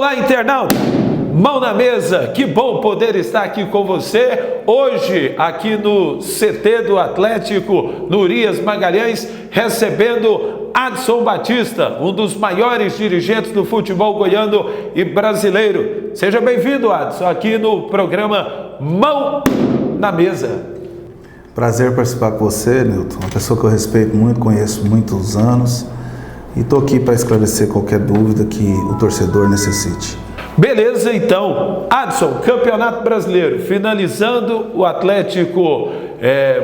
Olá, internauta! Mão na mesa, que bom poder estar aqui com você. Hoje, aqui no CT do Atlético, no Urias Magalhães, recebendo Adson Batista, um dos maiores dirigentes do futebol goiano e brasileiro. Seja bem-vindo, Adson, aqui no programa Mão na Mesa. Prazer participar com você, Nilton. Uma pessoa que eu respeito muito, conheço muitos anos. E estou aqui para esclarecer qualquer dúvida que o torcedor necessite. Beleza, então. Adson, Campeonato Brasileiro, finalizando, o Atlético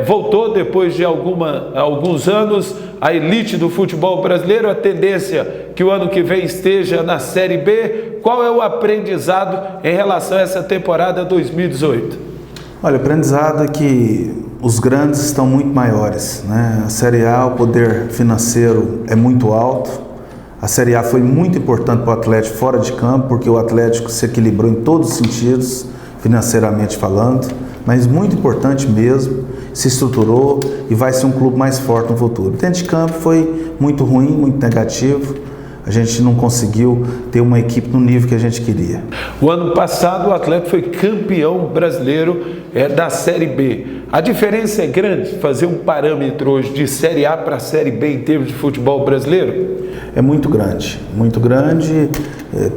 voltou depois de alguns anos à elite do futebol brasileiro, a tendência que o ano que vem esteja na Série B. Qual é o aprendizado em relação a essa temporada 2018? Olha, o aprendizado é que os grandes estão muito maiores, né? A Série A, o poder financeiro é muito alto. A Série A foi muito importante para o Atlético fora de campo, porque o Atlético se equilibrou em todos os sentidos, financeiramente falando, mas muito importante mesmo, se estruturou e vai ser um clube mais forte no futuro. Dentro de campo foi muito ruim, muito negativo. A gente não conseguiu ter uma equipe no nível que a gente queria. O ano passado o Atlético foi campeão brasileiro da Série B. A diferença é grande fazer um parâmetro hoje de Série A para Série B em termos de futebol brasileiro? É muito grande,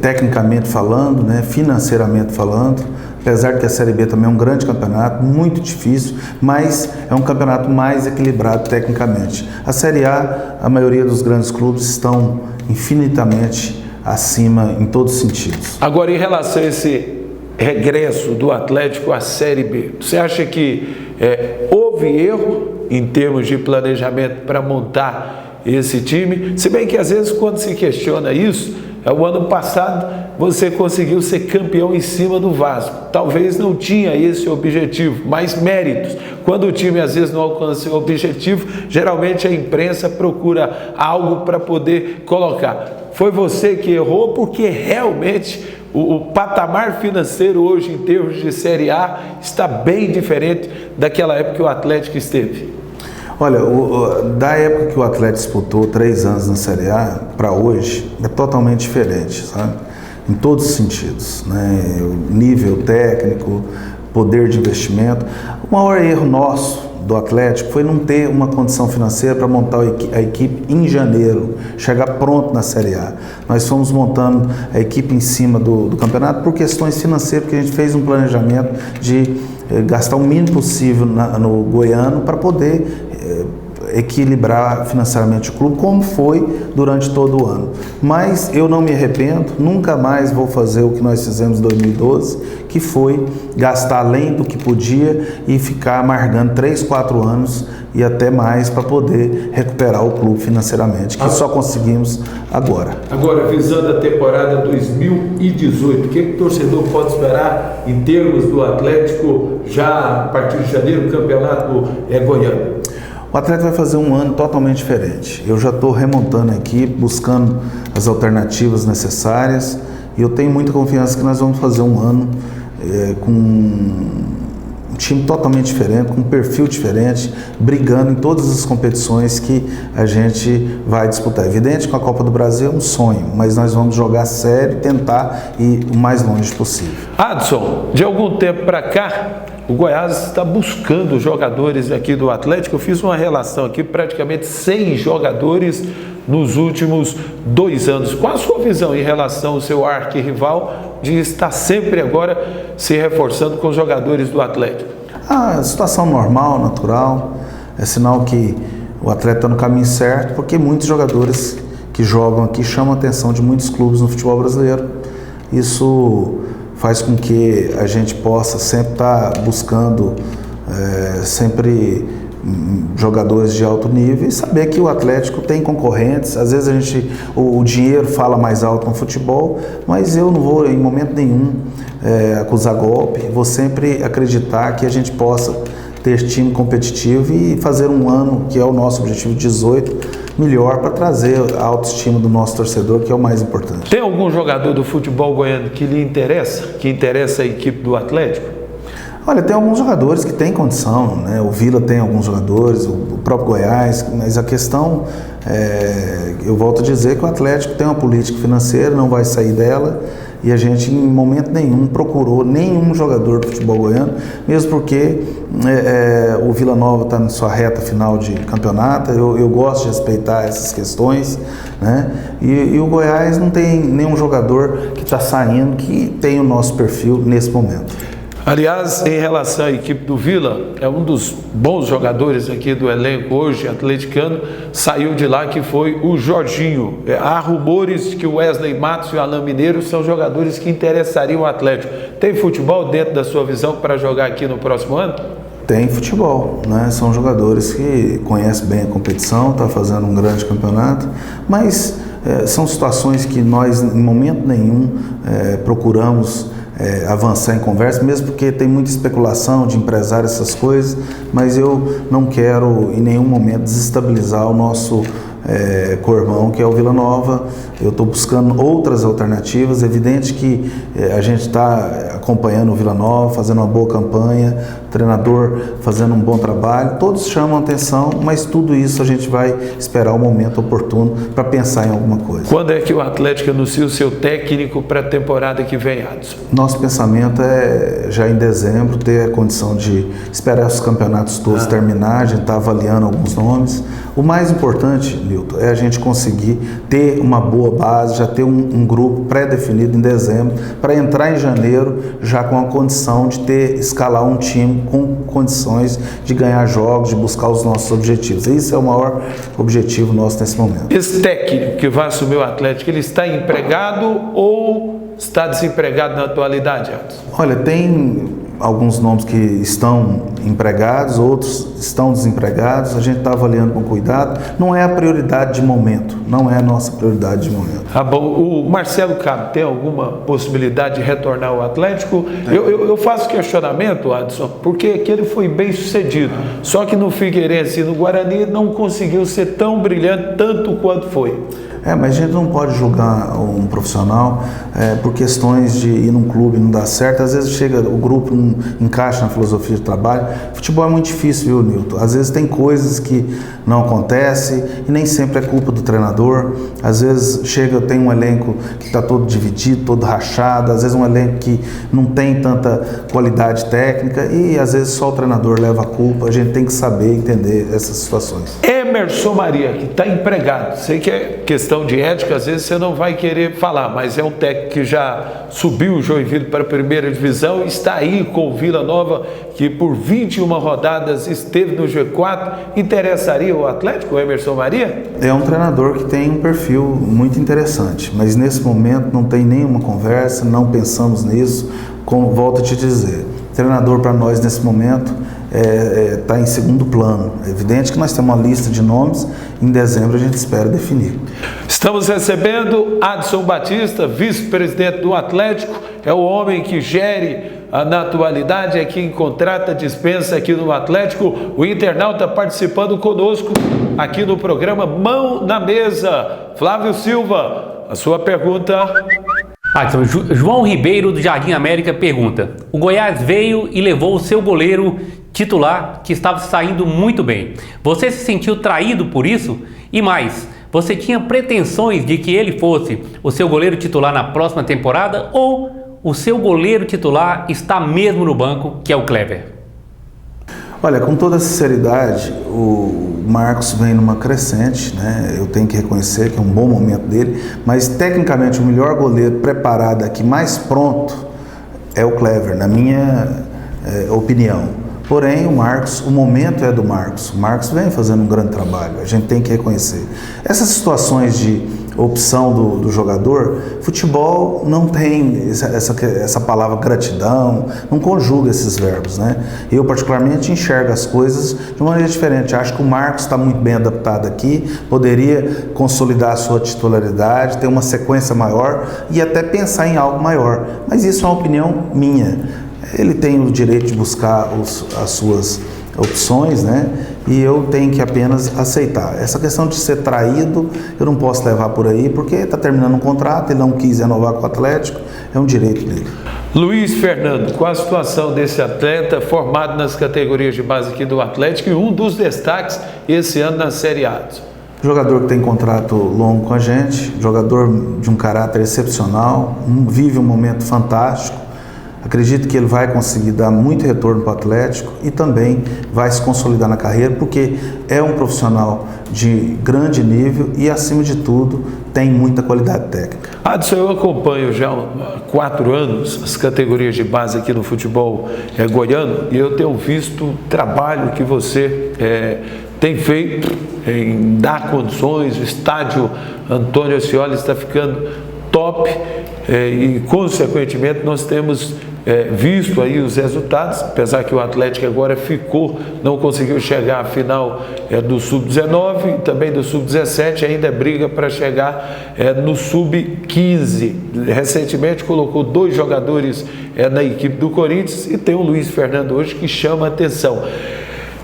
tecnicamente falando, né, financeiramente falando. Apesar de que a Série B também é um grande campeonato, muito difícil, mas é um campeonato mais equilibrado tecnicamente. A Série A, a maioria dos grandes clubes estão infinitamente acima em todos os sentidos. Agora, em relação a esse regresso do Atlético à Série B, você acha que houve erro em termos de planejamento para montar esse time? Se bem que às vezes quando se questiona isso, o ano passado você conseguiu ser campeão em cima do Vasco. Talvez não tinha esse objetivo, mas méritos. Quando o time às vezes não alcança o objetivo, geralmente a imprensa procura algo para poder colocar. Foi você que errou, porque realmente o patamar financeiro hoje em termos de Série A está bem diferente daquela época que o Atlético esteve. Olha, da época que o Atlético disputou 3 anos na Série A para hoje, é totalmente diferente, sabe? Em todos os sentidos, né? O nível técnico, poder de investimento. O maior erro nosso do Atlético foi não ter uma condição financeira para montar a equipe em janeiro, chegar pronto na Série A. Nós fomos montando a equipe em cima do campeonato por questões financeiras, porque a gente fez um planejamento de gastar o mínimo possível no Goiano para poder equilibrar financeiramente o clube, como foi durante todo o ano. Mas eu não me arrependo, nunca mais vou fazer o que nós fizemos em 2012, que foi gastar além do que podia e ficar amargando 3, 4 anos e até mais para poder recuperar o clube financeiramente, que só conseguimos agora. Agora, visando a temporada 2018, o que o torcedor pode esperar em termos do Atlético já a partir de janeiro, o campeonato goiano? O Atlético vai fazer um ano totalmente diferente. Eu já estou remontando a equipe, buscando as alternativas necessárias e eu tenho muita confiança que nós vamos fazer um ano com um time totalmente diferente, com um perfil diferente, brigando em todas as competições que a gente vai disputar. É evidente que a Copa do Brasil é um sonho, mas nós vamos jogar sério e tentar ir o mais longe possível. Adson, de algum tempo para cá, o Goiás está buscando jogadores aqui do Atlético. Eu fiz uma relação aqui, praticamente 100 jogadores nos últimos 2 anos. Qual a sua visão em relação ao seu arquirrival de estar sempre agora se reforçando com os jogadores do Atlético? A situação normal, natural, é sinal que o Atlético está no caminho certo, porque muitos jogadores que jogam aqui chamam a atenção de muitos clubes no futebol brasileiro. Isso faz com que a gente possa sempre estar buscando sempre jogadores de alto nível e saber que o Atlético tem concorrentes. Às vezes o dinheiro fala mais alto no futebol, mas eu não vou em momento nenhum acusar golpe. Vou sempre acreditar que a gente possa ter time competitivo e fazer um ano, que é o nosso objetivo 18, melhor para trazer a autoestima do nosso torcedor, que é o mais importante. Tem algum jogador do futebol goiano que lhe interessa, que interessa a equipe do Atlético? Olha, tem alguns jogadores que têm condição, né? O Vila tem alguns jogadores, o próprio Goiás, mas a questão eu volto a dizer que o Atlético tem uma política financeira, não vai sair dela, e a gente em momento nenhum procurou nenhum jogador do futebol goiano, mesmo porque o Vila Nova está na sua reta final de campeonato. Eu gosto de respeitar essas questões, né? E o Goiás não tem nenhum jogador que está saindo que tem o nosso perfil nesse momento. Aliás, em relação à equipe do Vila, é um dos bons jogadores aqui do elenco hoje, atleticano, saiu de lá, que foi o Jorginho. Há rumores que o Wesley Matos e o Alain Mineiro são jogadores que interessariam o Atlético. Tem futebol dentro da sua visão para jogar aqui no próximo ano? Tem futebol, né? São jogadores que conhecem bem a competição, estão fazendo um grande campeonato, mas são situações que nós, em momento nenhum, procuramos avançar em conversa, mesmo porque tem muita especulação de empresário, essas coisas, mas eu não quero em nenhum momento desestabilizar o nosso co-irmão, que é o Vila Nova. Eu estou buscando outras alternativas. É evidente que a gente está acompanhando o Vila Nova, fazendo uma boa campanha, o treinador fazendo um bom trabalho, todos chamam atenção, mas tudo isso a gente vai esperar o momento oportuno para pensar em alguma coisa. Quando é que o Atlético anuncia o seu técnico para a temporada que vem, Adson? Nosso pensamento é já em dezembro ter a condição de esperar os campeonatos todos terminar. A gente está avaliando alguns nomes. O mais importante, Milton, é a gente conseguir ter uma boa base, já ter um grupo pré-definido em dezembro, para entrar em janeiro já com a condição de escalar um time com condições de ganhar jogos, de buscar os nossos objetivos. Esse é o maior objetivo nosso nesse momento. Esse técnico que vai assumir o Atlético, ele está empregado ou está desempregado na atualidade, Adson? Olha, tem alguns nomes que estão empregados, outros estão desempregados. A gente está avaliando com cuidado. Não é a prioridade de momento, não é a nossa prioridade de momento. Ah, bom. O Marcelo Cabo tem alguma possibilidade de retornar ao Atlético? Eu faço questionamento, Adson, porque aqui ele foi bem sucedido, só que no Figueirense e no Guarani não conseguiu ser tão brilhante tanto quanto foi. Mas a gente não pode julgar um profissional por questões de ir num clube e não dar certo. Às vezes chega, o grupo não encaixa na filosofia de trabalho. Futebol é muito difícil, viu, Nilton? Às vezes tem coisas que não acontecem e nem sempre é culpa do treinador. Às vezes tem um elenco que está todo dividido, todo rachado. Às vezes um elenco que não tem tanta qualidade técnica e às vezes só o treinador leva a culpa. A gente tem que saber entender essas situações. Emerson Maria, que está empregado. Sei que é questão de ética, às vezes você não vai querer falar, mas é um técnico que já subiu o Joinville para a primeira divisão, está aí com o Vila Nova, que por 21 rodadas esteve no G4. Interessaria o Atlético, o Emerson Maria? É um treinador que tem um perfil muito interessante, mas nesse momento não tem nenhuma conversa, não pensamos nisso. Como volto a te dizer, treinador para nós nesse momento está em segundo plano. É evidente que nós temos uma lista de nomes, em dezembro a gente espera definir. Estamos recebendo Adson Batista, vice-presidente do Atlético, é o homem que gere na atualidade, é quem contrata, dispensa aqui no Atlético. O internauta participando conosco aqui no programa Mão na Mesa. Flávio Silva, a sua pergunta. Adson, João Ribeiro do Jardim América pergunta: o Goiás veio e levou o seu goleiro titular, que estava saindo muito bem. Você se sentiu traído por isso? E mais, você tinha pretensões de que ele fosse o seu goleiro titular na próxima temporada, ou o seu goleiro titular está mesmo no banco, que é o Clever? Olha, com toda sinceridade, o Marcos vem numa crescente, né? Eu tenho que reconhecer que é um bom momento dele, mas tecnicamente o melhor goleiro preparado aqui, mais pronto, é o Clever, na minha opinião. Porém, o momento é do Marcos. O Marcos vem fazendo um grande trabalho, a gente tem que reconhecer. Essas situações de opção do jogador, futebol não tem essa palavra gratidão, não conjuga esses verbos, né? Eu, particularmente, enxergo as coisas de uma maneira diferente. Acho que o Marcos está muito bem adaptado aqui, poderia consolidar a sua titularidade, ter uma sequência maior e até pensar em algo maior. Mas isso é uma opinião minha. Ele tem o direito de buscar as suas opções, né? E eu tenho que apenas aceitar. Essa questão de ser traído, eu não posso levar por aí, porque está terminando um contrato, ele não quis renovar com o Atlético, é um direito dele. Luiz Fernando, qual a situação desse atleta formado nas categorias de base aqui do Atlético e um dos destaques esse ano na Série A? Jogador que tem contrato longo com a gente, jogador de um caráter excepcional, vive um momento fantástico. Acredito que ele vai conseguir dar muito retorno para o Atlético e também vai se consolidar na carreira, porque é um profissional de grande nível e, acima de tudo, tem muita qualidade técnica. Adson, eu acompanho já há 4 anos as categorias de base aqui no futebol goiano e eu tenho visto o trabalho que você tem feito em dar condições. O estádio Antônio Ascioli está ficando top e, consequentemente, nós temos visto aí os resultados, apesar que o Atlético agora não conseguiu chegar à final do Sub-19 e também do Sub-17, ainda briga para chegar no Sub-15. Recentemente colocou 2 jogadores na equipe do Corinthians e tem o Luiz Fernando hoje que chama a atenção.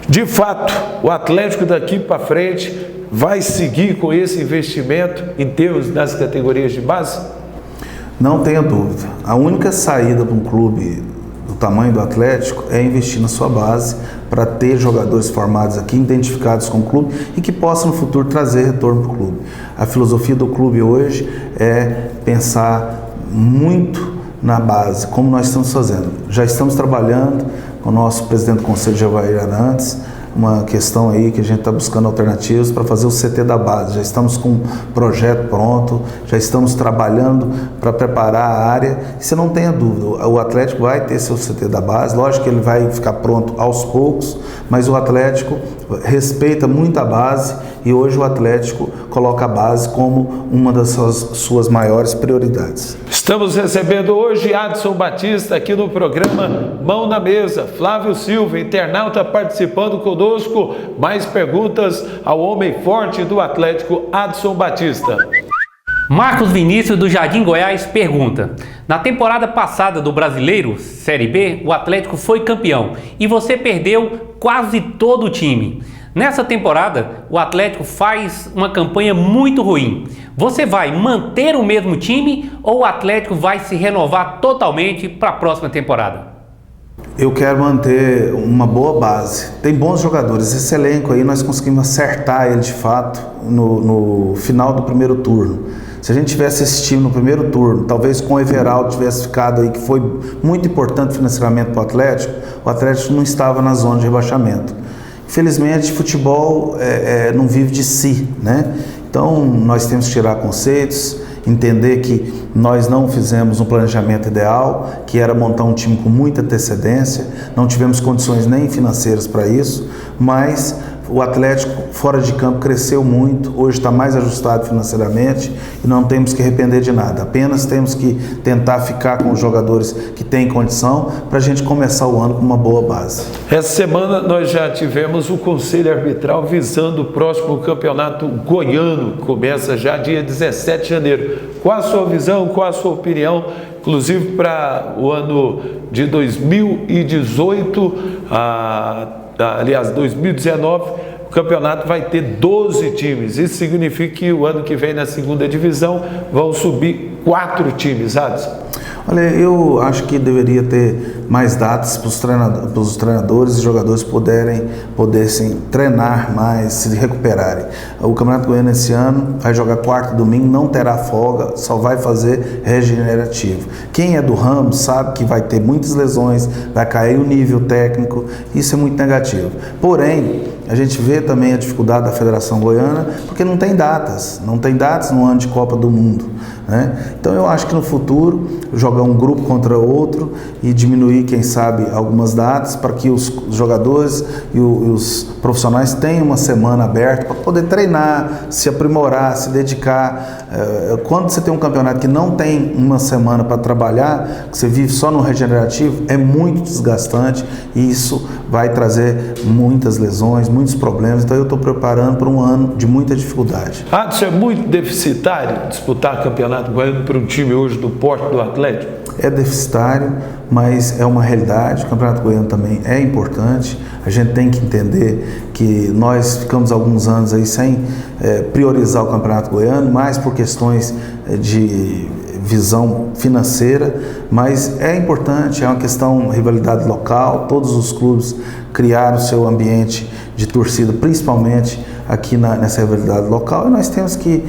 De fato, o Atlético daqui para frente vai seguir com esse investimento em termos das categorias de base? Não tenha dúvida. A única saída para um clube do tamanho do Atlético é investir na sua base para ter jogadores formados aqui, identificados com o clube e que possam no futuro trazer retorno para o clube. A filosofia do clube hoje é pensar muito na base, como nós estamos fazendo. Já estamos trabalhando com o nosso presidente do Conselho, Jevair Arantes, uma questão aí que a gente está buscando alternativas para fazer o CT da base. Já estamos com um projeto pronto, já estamos trabalhando para preparar a área. E você não tenha dúvida, o Atlético vai ter seu CT da base, lógico que ele vai ficar pronto aos poucos, mas o Atlético respeita muito a base e hoje o Atlético coloca a base como uma das suas maiores prioridades. Estamos recebendo hoje Adson Batista aqui no programa Mão na Mesa. Flávio Silva, internauta, participando conosco. Mais perguntas ao homem forte do Atlético, Adson Batista. Marcos Vinícius do Jardim Goiás pergunta: na temporada passada do Brasileiro, Série B, o Atlético foi campeão e você perdeu quase todo o time. Nessa temporada, o Atlético faz uma campanha muito ruim. Você vai manter o mesmo time ou o Atlético vai se renovar totalmente para a próxima temporada? Eu quero manter uma boa base. Tem bons jogadores. Esse elenco aí nós conseguimos acertar ele de fato no final do primeiro turno. Se a gente tivesse esse time no primeiro turno, talvez com o Everaldo tivesse ficado aí, que foi muito importante financeiramente para o Atlético não estava na zona de rebaixamento. Infelizmente, futebol não vive de si, né? Então, nós temos que tirar conceitos, entender que nós não fizemos um planejamento ideal, que era montar um time com muita antecedência, não tivemos condições nem financeiras para isso, mas o Atlético fora de campo cresceu muito, hoje está mais ajustado financeiramente e não temos que arrepender de nada, apenas temos que tentar ficar com os jogadores que têm condição para a gente começar o ano com uma boa base. Essa semana nós já tivemos o Conselho Arbitral visando o próximo campeonato goiano, que começa já dia 17 de janeiro. Qual a sua visão, qual a sua opinião, inclusive para o ano de 2018, aliás, 2019, o campeonato vai ter 12 times. Isso significa que o ano que vem na segunda divisão vão subir 4 times, Adson. Olha, eu acho que deveria ter mais datas para os treinadores e jogadores pudessem treinar mais, se recuperarem. O Campeonato Goiano esse ano vai jogar quarta e domingo, não terá folga, só vai fazer regenerativo. Quem é do ramo sabe que vai ter muitas lesões, vai cair o nível técnico, isso é muito negativo. Porém, a gente vê também a dificuldade da Federação Goiana, porque não tem datas no ano de Copa do Mundo, né? Então eu acho que no futuro, jogar um grupo contra outro e diminuir, quem sabe, algumas datas para que os jogadores e os profissionais tenham uma semana aberta para poder treinar, se aprimorar, se dedicar. Quando você tem um campeonato que não tem uma semana para trabalhar, que você vive só no regenerativo, é muito desgastante e isso vai trazer muitas lesões, muitos problemas. Então eu estou preparando para um ano de muita dificuldade. Adson, é muito deficitário disputar campeonato goiano para um time hoje do porte do Atlético? É deficitário, mas é uma realidade. O Campeonato Goiano também é importante. A gente tem que entender que nós ficamos alguns anos aí sem priorizar o Campeonato Goiano, mais por questões de visão financeira, mas é importante, é uma questão de rivalidade local. Todos os clubes criaram o seu ambiente de torcida, principalmente aqui nessa rivalidade local, e nós temos que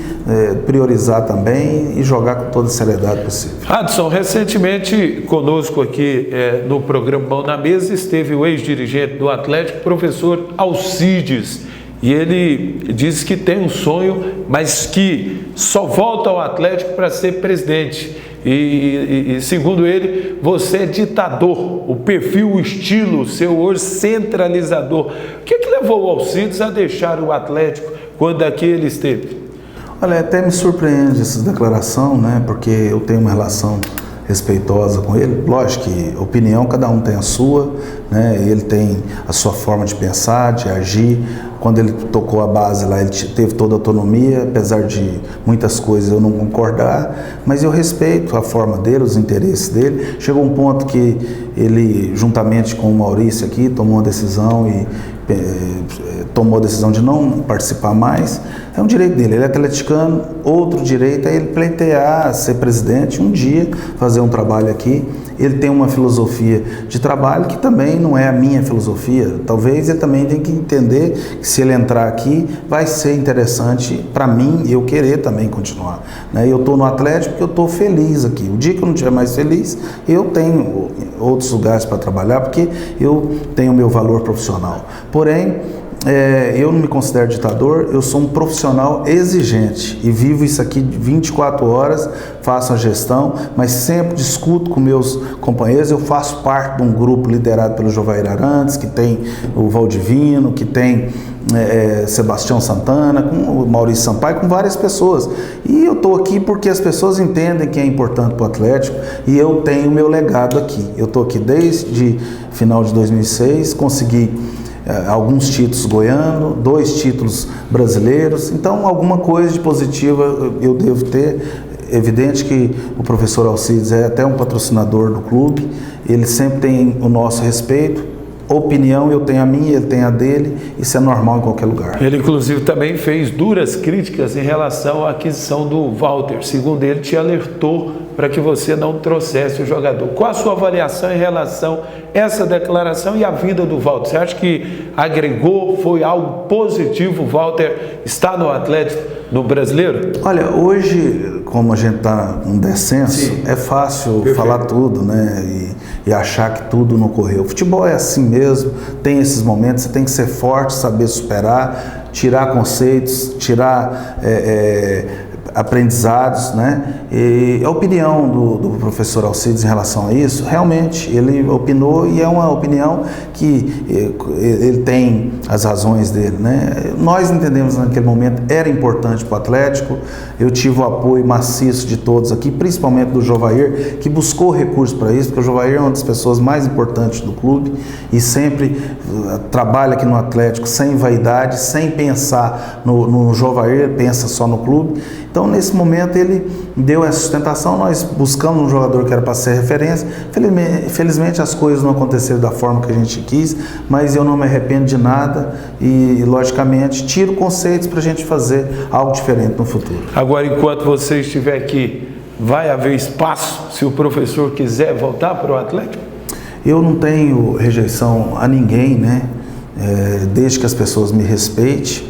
priorizar também e jogar com toda a seriedade possível. Adson, recentemente conosco aqui no programa Mão na Mesa esteve o ex-dirigente do Atlético, professor Alcides, e ele disse que tem um sonho, mas que só volta ao Atlético para ser presidente. E segundo ele, você é ditador, o perfil, o estilo seu hoje centralizador. O que levou o Alcides a deixar o Atlético quando aqui ele esteve? Olha, até me surpreende essa declaração, né? Porque eu tenho uma relação respeitosa com ele. Lógico que opinião, cada um tem a sua, né? Ele tem a sua forma de pensar, de agir. Quando ele tocou a base lá, ele teve toda a autonomia, apesar de muitas coisas eu não concordar, mas eu respeito a forma dele, os interesses dele. Chegou um ponto que ele, juntamente com o Maurício aqui, tomou uma decisão tomou a decisão de não participar mais. É um direito dele, ele é atleticano. Outro direito é ele pleitear ser presidente, um dia fazer um trabalho aqui. Ele tem uma filosofia de trabalho que também não é a minha filosofia. Talvez ele também tenha que entender que se ele entrar aqui vai ser interessante para mim e eu querer também continuar, né? Eu estou no Atlético porque eu estou feliz aqui. O dia que eu não estiver mais feliz, eu tenho outros lugares para trabalhar porque eu tenho o meu valor profissional. Porém, eu não me considero ditador, eu sou um profissional exigente e vivo isso aqui 24 horas, faço a gestão, mas sempre discuto com meus companheiros. Eu faço parte de um grupo liderado pelo Jovair Arantes, que tem o Valdivino, que tem Sebastião Santana, com o Maurício Sampaio, com várias pessoas. E eu estou aqui porque as pessoas entendem que é importante para o Atlético e eu tenho o meu legado aqui. Eu estou aqui desde final de 2006, consegui alguns títulos goianos, 2 títulos brasileiros, então alguma coisa de positiva eu devo ter. Evidente que o professor Alcides é até um patrocinador do clube, ele sempre tem o nosso respeito. Opinião, eu tenho a minha, ele tem a dele, isso é normal em qualquer lugar. Ele inclusive também fez duras críticas em relação à aquisição do Walter. Segundo ele, te alertou para que você não trouxesse o jogador. Qual a sua avaliação em relação a essa declaração e a vinda do Walter? Você acha que agregou, foi algo positivo o Walter estar no Atlético, no Brasileiro? Olha, hoje, como a gente está num descenso, sim, é fácil perfeito falar tudo, né? E achar que tudo não ocorreu. O futebol é assim mesmo, tem esses momentos, você tem que ser forte, saber superar, tirar conceitos, tirar aprendizados, né? E a opinião do professor Alcides em relação a isso, realmente ele opinou e é uma opinião que ele tem as razões dele, né? Nós entendemos naquele momento era importante para o Atlético. Eu tive o apoio maciço de todos aqui, principalmente do Jovair, que buscou recursos para isso, porque o Jovair é uma das pessoas mais importantes do clube e sempre trabalha aqui no Atlético sem vaidade, sem pensar no Jovair, pensa só no clube. Então, nesse momento, ele deu essa sustentação, nós buscamos um jogador que era para ser referência. Felizmente, as coisas não aconteceram da forma que a gente quis, mas eu não me arrependo de nada e, logicamente, tiro conceitos para a gente fazer algo diferente no futuro. Agora, enquanto você estiver aqui, vai haver espaço se o professor quiser voltar para o Atlético? Eu não tenho rejeição a ninguém, né? Desde que as pessoas me respeitem.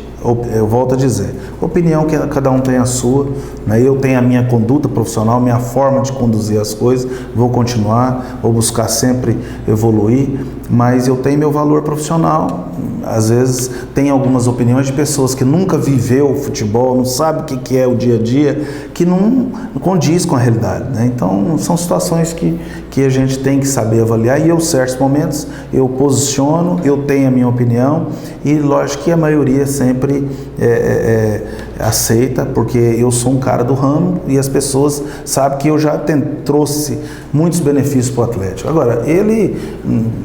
Eu volto a dizer, opinião que cada um tem a sua, né? Eu tenho a minha conduta profissional, minha forma de conduzir as coisas, vou continuar, vou buscar sempre evoluir, mas eu tenho meu valor profissional. Às vezes tem algumas opiniões de pessoas que nunca viveu o futebol, não sabe o que é o dia a dia, que não condiz com a realidade, né? Então são situações que a gente tem que saber avaliar e eu, em certos momentos, eu posiciono, eu tenho a minha opinião e lógico que a maioria sempre aceita, porque eu sou um cara do ramo e as pessoas sabem que eu já trouxe muitos benefícios para o Atlético. Agora, ele,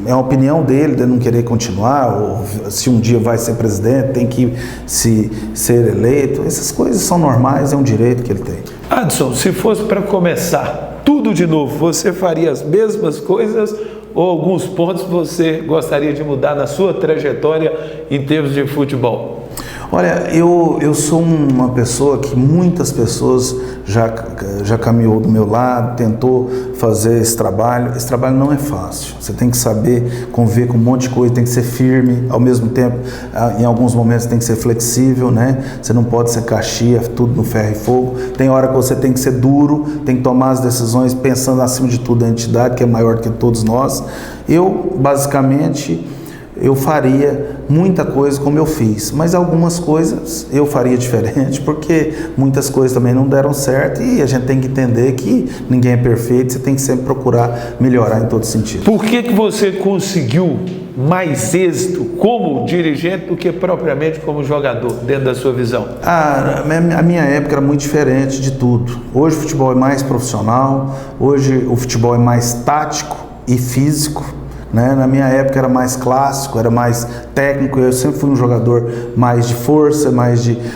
é a opinião dele de não querer continuar, ou se um dia vai ser presidente, tem que ser eleito, essas coisas são normais, é um direito que ele tem. Adson, se fosse para começar tudo de novo, você faria as mesmas coisas ou alguns pontos você gostaria de mudar na sua trajetória em termos de futebol? Olha, eu sou uma pessoa que muitas pessoas já caminhou do meu lado, tentou fazer esse trabalho. Esse trabalho não é fácil. Você tem que saber conviver com um monte de coisa, tem que ser firme, ao mesmo tempo, em alguns momentos tem que ser flexível, né? Você não pode ser caxia, tudo no ferro e fogo. Tem hora que você tem que ser duro, tem que tomar as decisões pensando acima de tudo a entidade, que é maior do que todos nós. Eu, basicamente, eu faria muita coisa como eu fiz, mas algumas coisas eu faria diferente, porque muitas coisas também não deram certo e a gente tem que entender que ninguém é perfeito, você tem que sempre procurar melhorar em todo sentido. Por que você conseguiu mais êxito como dirigente do que propriamente como jogador, dentro da sua visão? A minha época era muito diferente de tudo. Hoje o futebol é mais profissional, hoje o futebol é mais tático e físico. Na minha época era mais clássico, era mais técnico, eu sempre fui um jogador mais de força,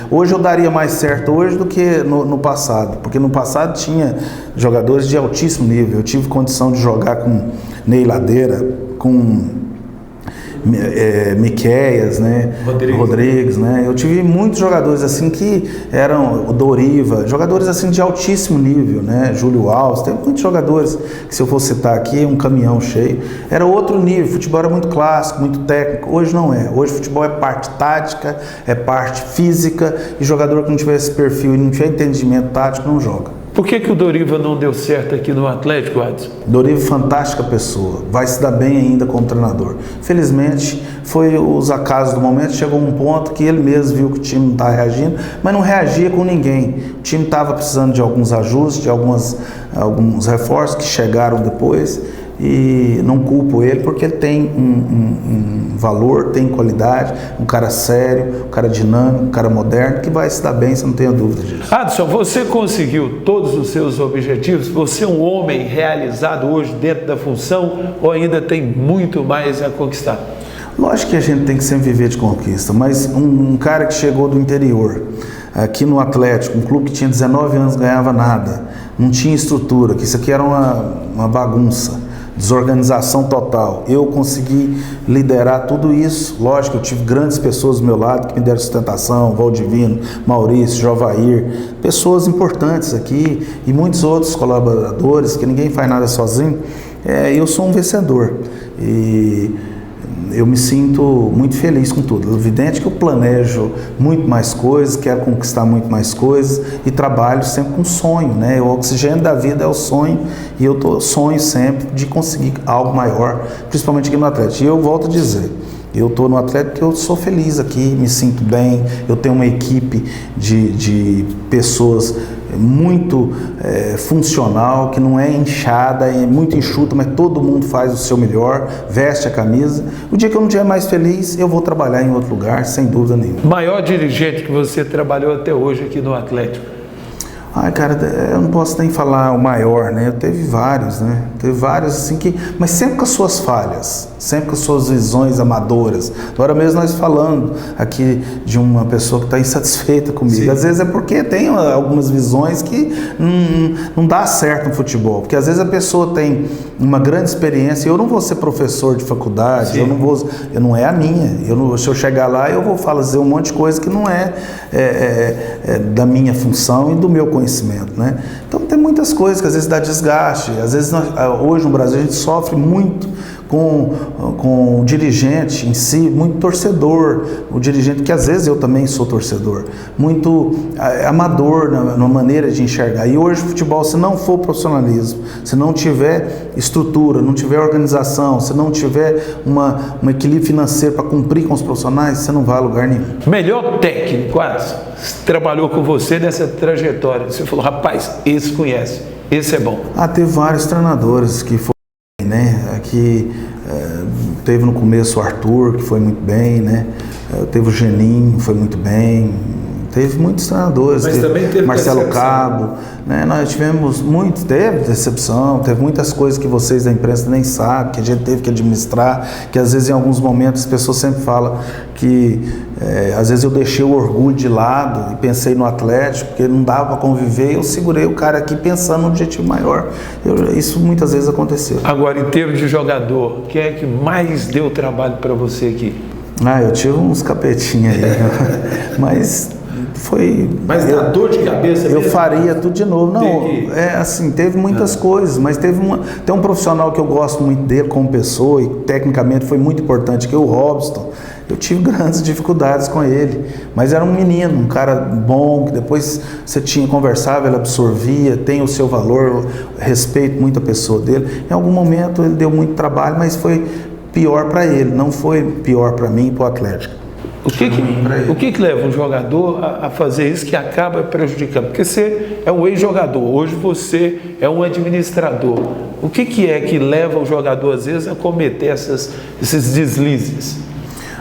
Hoje eu daria mais certo hoje do que no passado, porque no passado tinha jogadores de altíssimo nível. Eu tive condição de jogar com Ney Ladeira, com Miqueias, né? Rodrigues, né? Eu tive muitos jogadores assim que eram o Doriva, jogadores assim de altíssimo nível, né? Júlio Alves, tem muitos jogadores que, se eu for citar aqui, um caminhão cheio. Era outro nível, o futebol era muito clássico, muito técnico. Hoje não é. Hoje o futebol é parte tática, é parte física, e jogador que não tiver esse perfil e não tiver entendimento tático não joga. Por que o Doriva não deu certo aqui no Atlético, Adson? Doriva, fantástica pessoa, vai se dar bem ainda como treinador. Felizmente, foi os acasos do momento, chegou um ponto que ele mesmo viu que o time não estava reagindo, mas não reagia com ninguém. O time estava precisando de alguns ajustes, de alguns reforços que chegaram depois, e não culpo ele, porque ele tem um valor, tem qualidade, um cara sério, um cara dinâmico, um cara moderno, que vai se dar bem, você não tenha dúvida disso. Adson, você conseguiu todos os seus objetivos? Você é um homem realizado hoje dentro da função, ou ainda tem muito mais a conquistar? Lógico que a gente tem que sempre viver de conquista, mas um cara que chegou do interior, aqui no Atlético, um clube que tinha 19 anos, ganhava nada, não tinha estrutura, que isso aqui era uma bagunça, desorganização total. Eu consegui liderar tudo isso. Lógico, eu tive grandes pessoas do meu lado que me deram sustentação, Valdivino, Maurício, Jovair, pessoas importantes aqui, e muitos outros colaboradores, que ninguém faz nada sozinho. Eu sou um vencedor e eu me sinto muito feliz com tudo. É evidente que eu planejo muito mais coisas, quero conquistar muito mais coisas e trabalho sempre com sonho, né? O oxigênio da vida é o sonho, e eu sonho sempre de conseguir algo maior, principalmente aqui no Atlético. E eu volto a dizer, eu estou no Atlético porque eu sou feliz aqui, me sinto bem, eu tenho uma equipe de pessoas muito funcional, que não é inchada, é muito enxuta, mas todo mundo faz o seu melhor, veste a camisa. O dia que eu não estiver mais feliz, eu vou trabalhar em outro lugar, sem dúvida nenhuma. Maior dirigente que você trabalhou até hoje aqui no Atlético? Cara, eu não posso nem falar o maior, né? Teve vários, né? Teve vários, assim, mas sempre com as suas falhas, sempre com as suas visões amadoras. Agora mesmo nós falando aqui de uma pessoa que está insatisfeita comigo. Sim. Às vezes é porque tem algumas visões que não dá certo no futebol. Porque às vezes a pessoa tem uma grande experiência. Eu não vou ser professor de faculdade, Sim. eu não é a minha. Se eu chegar lá, eu vou fazer um monte de coisa que não é da minha função e do meu conhecimento, né? Então tem muitas coisas que às vezes dá desgaste. Às vezes hoje no Brasil a gente sofre muito com o dirigente em si, muito torcedor, o dirigente, que às vezes eu também sou torcedor, muito amador na maneira de enxergar. E hoje o futebol, se não for profissionalismo, se não tiver estrutura, não tiver organização, se não tiver um equilíbrio financeiro para cumprir com os profissionais, você não vai a lugar nenhum. Melhor técnico, trabalhou com você nessa trajetória, você falou, rapaz, esse conhece, esse é bom. Teve vários treinadores que foram, né? Aqui teve no começo o Arthur, que foi muito bem, né? Teve o Geninho, foi muito bem. Teve muitos treinadores, teve Marcelo Cabo, né? Nós tivemos teve decepção, teve muitas coisas que vocês da imprensa nem sabem, que a gente teve que administrar, que às vezes em alguns momentos as pessoas sempre falam que às vezes eu deixei o orgulho de lado e pensei no Atlético, porque não dava para conviver, eu segurei o cara aqui pensando no objetivo maior. Isso muitas vezes aconteceu. Agora, em termos de jogador, quem é que mais deu trabalho para você aqui? Eu tive uns capetinhos aí, mas foi... Mas dá dor de cabeça Eu mesmo? faria tudo de novo. Não, assim, teve muitas coisas, mas tem um profissional que eu gosto muito dele como pessoa e tecnicamente foi muito importante, que é o Robson. Eu tive grandes dificuldades com ele, mas era um menino, um cara bom, que depois você conversava, ele absorvia, tem o seu valor, respeito muito a pessoa dele. Em algum momento ele deu muito trabalho, mas foi pior para ele, não foi pior para mim e para o Atlético. O que leva um jogador a fazer isso que acaba prejudicando? Porque você é um ex-jogador, hoje você é um administrador. O que é que leva o jogador, às vezes, a cometer esses deslizes?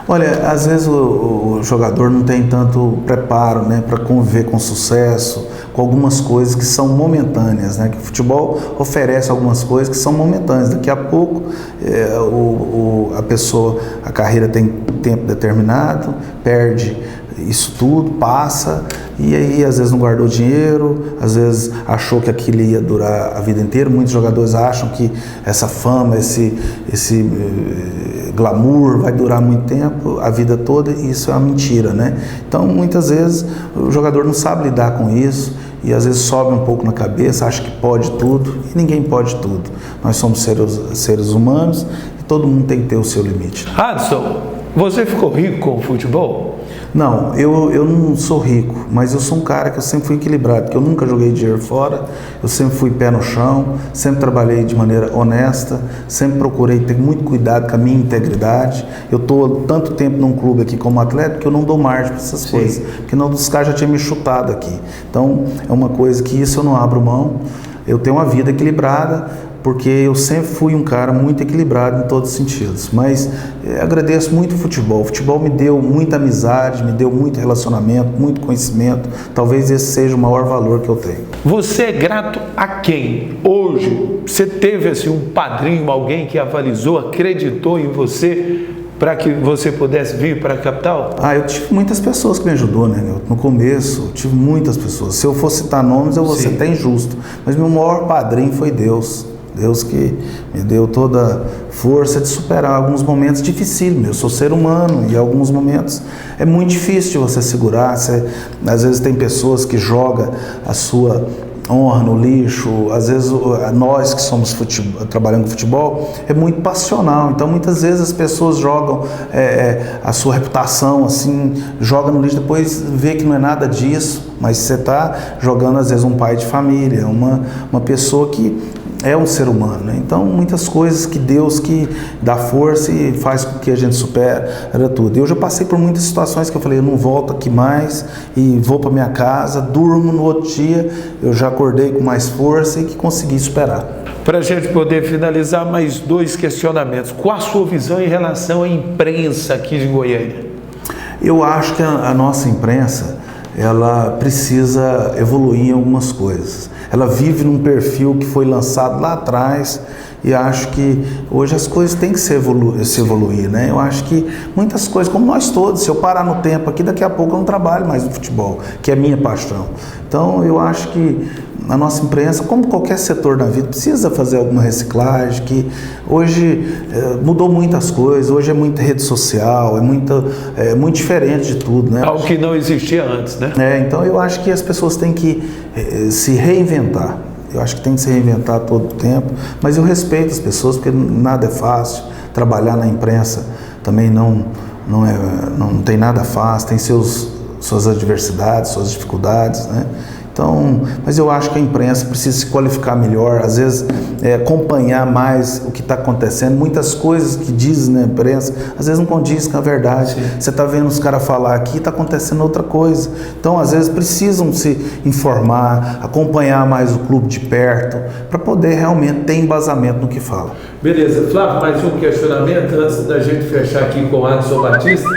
Olha, às vezes o jogador não tem tanto preparo, né, para conviver com sucesso, com algumas coisas que são momentâneas, né, que o futebol oferece algumas coisas que são momentâneas. Daqui a pouco a pessoa, a carreira tem tempo determinado, perde isso tudo, passa, e aí às vezes não guardou dinheiro, às vezes achou que aquilo ia durar a vida inteira. Muitos jogadores acham que essa fama, esse glamour vai durar muito tempo, a vida toda, e isso é uma mentira, né? Então muitas vezes o jogador não sabe lidar com isso e às vezes sobe um pouco na cabeça, acha que pode tudo, e ninguém pode tudo. Nós somos seres humanos e todo mundo tem que ter o seu limite. Adson, você ficou rico com o futebol? Não, eu não sou rico, mas eu sou um cara que eu sempre fui equilibrado, que eu nunca joguei dinheiro fora, eu sempre fui pé no chão, sempre trabalhei de maneira honesta, sempre procurei ter muito cuidado com a minha integridade. Eu estou tanto tempo num clube aqui como atleta que eu não dou margem para essas coisas, porque não dos caras já tinham me chutado aqui. Então é uma coisa que isso eu não abro mão. Eu tenho uma vida equilibrada, porque eu sempre fui um cara muito equilibrado em todos os sentidos, mas agradeço muito o futebol. O futebol me deu muita amizade, me deu muito relacionamento, muito conhecimento. Talvez esse seja o maior valor que eu tenho. Você é grato a quem? Hoje, você teve assim, um padrinho, alguém que avalizou, acreditou em você para que você pudesse vir para a capital? Eu tive muitas pessoas que me ajudou, né? No começo, eu tive muitas pessoas. Se eu for citar nomes, eu vou ser até injusto. Mas meu maior padrinho foi Deus. Deus que me deu toda a força de superar alguns momentos difíceis. Eu sou ser humano e em alguns momentos é muito difícil de você segurar. Às vezes tem pessoas que jogam a sua honra no lixo. Às vezes nós que somos trabalhando com futebol é muito passional, então muitas vezes as pessoas jogam a sua reputação assim, joga no lixo, depois vê que não é nada disso, mas você está jogando às vezes um pai de família, uma pessoa que é um ser humano, né? Então muitas coisas que Deus que dá força e faz com que a gente supera tudo. Eu já passei por muitas situações que eu falei, eu não volto aqui mais e vou para minha casa, durmo, no outro dia eu já acordei com mais força e que consegui superar. Para a gente poder finalizar, mais 2 questionamentos. Qual a sua visão em relação à imprensa aqui de Goiânia? Eu acho que a nossa imprensa, ela precisa evoluir em algumas coisas. Ela vive num perfil que foi lançado lá atrás e acho que hoje as coisas têm que se evoluir, né? Eu acho que muitas coisas, como nós todos, se eu parar no tempo aqui, daqui a pouco eu não trabalho mais no futebol, que é minha paixão. Então eu acho que a nossa imprensa, como qualquer setor da vida, precisa fazer alguma reciclagem, que hoje mudou muitas coisas, hoje é muita rede social, é muito diferente de tudo, né? Algo que não existia antes, né? Então eu acho que as pessoas têm que se reinventar. Eu acho que tem que se reinventar todo o tempo, mas eu respeito as pessoas, porque nada é fácil. Trabalhar na imprensa também não tem nada fácil, tem suas adversidades, suas dificuldades, né? Então, mas eu acho que a imprensa precisa se qualificar melhor, às vezes acompanhar mais o que está acontecendo. Muitas coisas que dizem na imprensa, às vezes não condiz com a verdade. Sim. Você está vendo os caras falar aqui, está acontecendo outra coisa. Então, às vezes precisam se informar, acompanhar mais o clube de perto, para poder realmente ter embasamento no que fala. Beleza. Flávio, mais um questionamento antes da gente fechar aqui com o Adson Batista.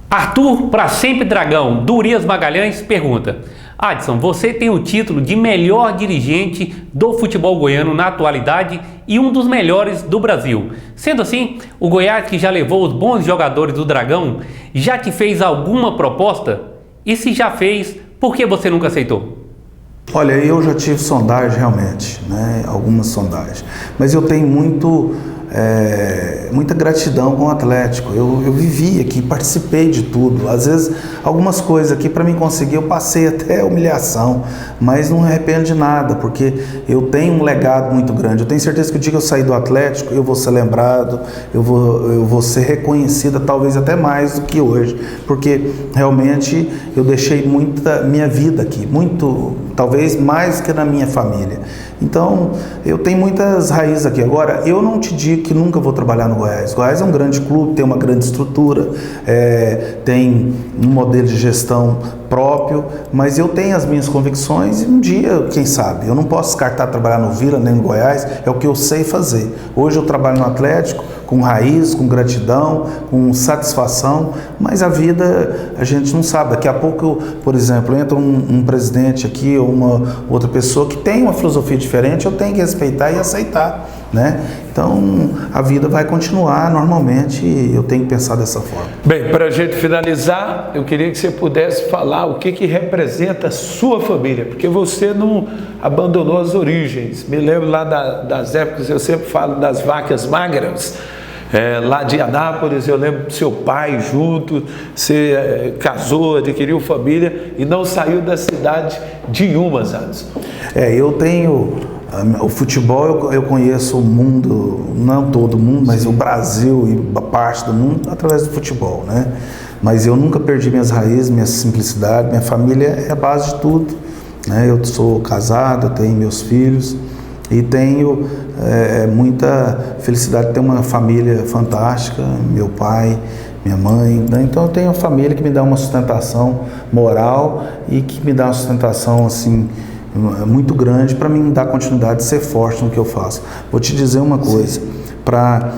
Arthur, para sempre dragão, do Urias Magalhães, pergunta: Adson, você tem o título de melhor dirigente do futebol goiano na atualidade e um dos melhores do Brasil. Sendo assim, o Goiás, que já levou os bons jogadores do Dragão, já te fez alguma proposta? E se já fez, por que você nunca aceitou? Olha, eu já tive sondagem realmente, né? Algumas sondagens, mas eu tenho muito muita gratidão com o Atlético. Eu vivi aqui, participei de tudo. Às vezes, algumas coisas aqui para mim conseguir, eu passei até humilhação, mas não me arrependo de nada, porque eu tenho um legado muito grande. Eu tenho certeza que o dia que eu sair do Atlético, eu vou ser lembrado, eu vou ser reconhecida, talvez até mais do que hoje, porque realmente eu deixei muita minha vida aqui, muito, talvez mais que na minha família. Então, eu tenho muitas raízes aqui. Agora, eu não te digo que nunca vou trabalhar no Goiás. O Goiás é um grande clube, tem uma grande estrutura, tem um modelo de gestão próprio, mas eu tenho as minhas convicções e um dia, quem sabe, eu não posso descartar trabalhar no Vila nem no Goiás, é o que eu sei fazer. Hoje eu trabalho no Atlético, com raiz, com gratidão, com satisfação, mas a vida a gente não sabe. Daqui a pouco, por exemplo, entra um presidente aqui ou uma outra pessoa que tem uma filosofia diferente, eu tenho que respeitar e aceitar, né? Então, a vida vai continuar normalmente e eu tenho que pensar dessa forma. Bem, para a gente finalizar, eu queria que você pudesse falar o que representa a sua família, porque você não abandonou as origens. Me lembro lá das épocas, eu sempre falo das vacas magras, lá de Anápolis. Eu lembro do seu pai junto, você casou, adquiriu família e não saiu da cidade de Yumas, Adson. Eu tenho... O futebol, eu conheço o mundo, não todo mundo, mas o Brasil e parte do mundo através do futebol, né? Mas eu nunca perdi minhas raízes, minha simplicidade, minha família é a base de tudo, né? Eu sou casado, tenho meus filhos e tenho muita felicidade de ter uma família fantástica, meu pai, minha mãe, né? Então eu tenho uma família que me dá uma sustentação moral e que me dá uma sustentação assim muito grande para mim dar continuidade, ser forte no que eu faço. Vou te dizer uma coisa, para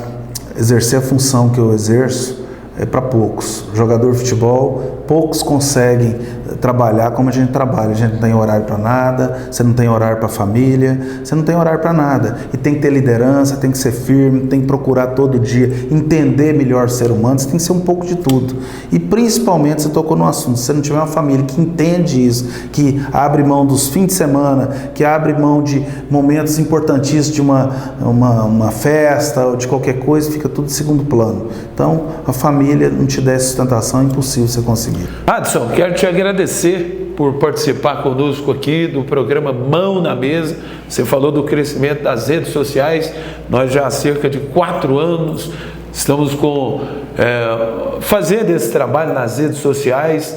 exercer a função que eu exerço, é para poucos. Jogador de futebol, poucos conseguem trabalhar como a gente trabalha. A gente não tem horário para nada, você não tem horário para a família, você não tem horário para nada. E tem que ter liderança, tem que ser firme, tem que procurar todo dia entender melhor o ser humano, você tem que ser um pouco de tudo. E principalmente, você tocou no assunto, se você não tiver uma família que entende isso, que abre mão dos fins de semana, que abre mão de momentos importantíssimos de uma festa ou de qualquer coisa, fica tudo em segundo plano. Então, a família não te der sustentação, é impossível você conseguir. Adson, quero te agradecer por participar conosco aqui do programa Mão na Mesa. Você falou do crescimento das redes sociais. Nós já há cerca de 4 anos estamos fazendo esse trabalho nas redes sociais.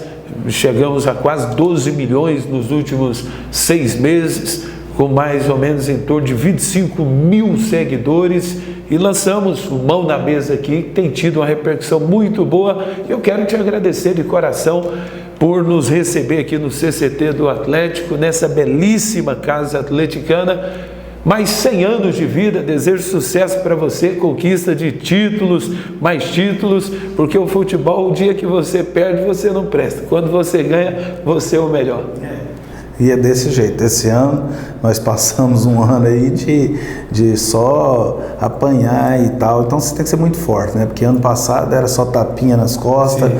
Chegamos a quase 12 milhões nos últimos 6 meses, com mais ou menos em torno de 25 mil seguidores. E lançamos o Mão na Mesa aqui, que tem tido uma repercussão muito boa. Eu quero te agradecer de coração por nos receber aqui no CCT do Atlético, nessa belíssima casa atleticana. Mais 100 anos de vida, desejo sucesso para você, conquista de títulos, mais títulos, porque o futebol, o dia que você perde, você não presta. Quando você ganha, você é o melhor. E é desse jeito. Esse ano nós passamos um ano aí de só apanhar e tal. Então você tem que ser muito forte, né? Porque ano passado era só tapinha nas costas,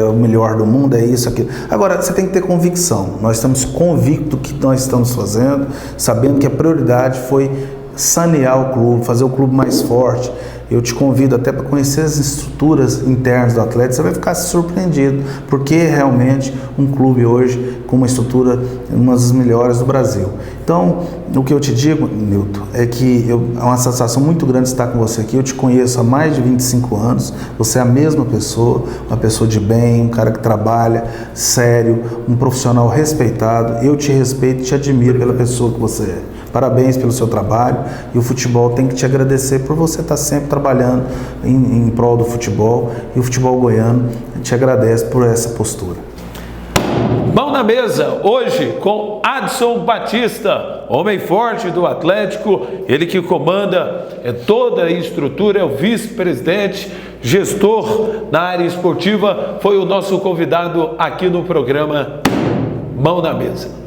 o melhor do mundo, é isso, aquilo. Agora, você tem que ter convicção. Nós estamos convictos do que nós estamos fazendo, sabendo que a prioridade foi sanear o clube, fazer o clube mais forte. Eu te convido até para conhecer as estruturas internas do Atlético, você vai ficar surpreendido, porque é realmente um clube hoje com uma estrutura, uma das melhores do Brasil. Então, o que eu te digo, Nilton, é que é uma satisfação muito grande estar com você aqui. Eu te conheço há mais de 25 anos, você é a mesma pessoa, uma pessoa de bem, um cara que trabalha, sério, um profissional respeitado. Eu te respeito e te admiro pela pessoa que você é. Parabéns pelo seu trabalho, e o futebol tem que te agradecer por você estar sempre trabalhando em prol do futebol, e o futebol goiano te agradece por essa postura. Mão na Mesa, hoje com Adson Batista, homem forte do Atlético, ele que comanda toda a estrutura, é o vice-presidente, gestor na área esportiva, foi o nosso convidado aqui no programa Mão na Mesa.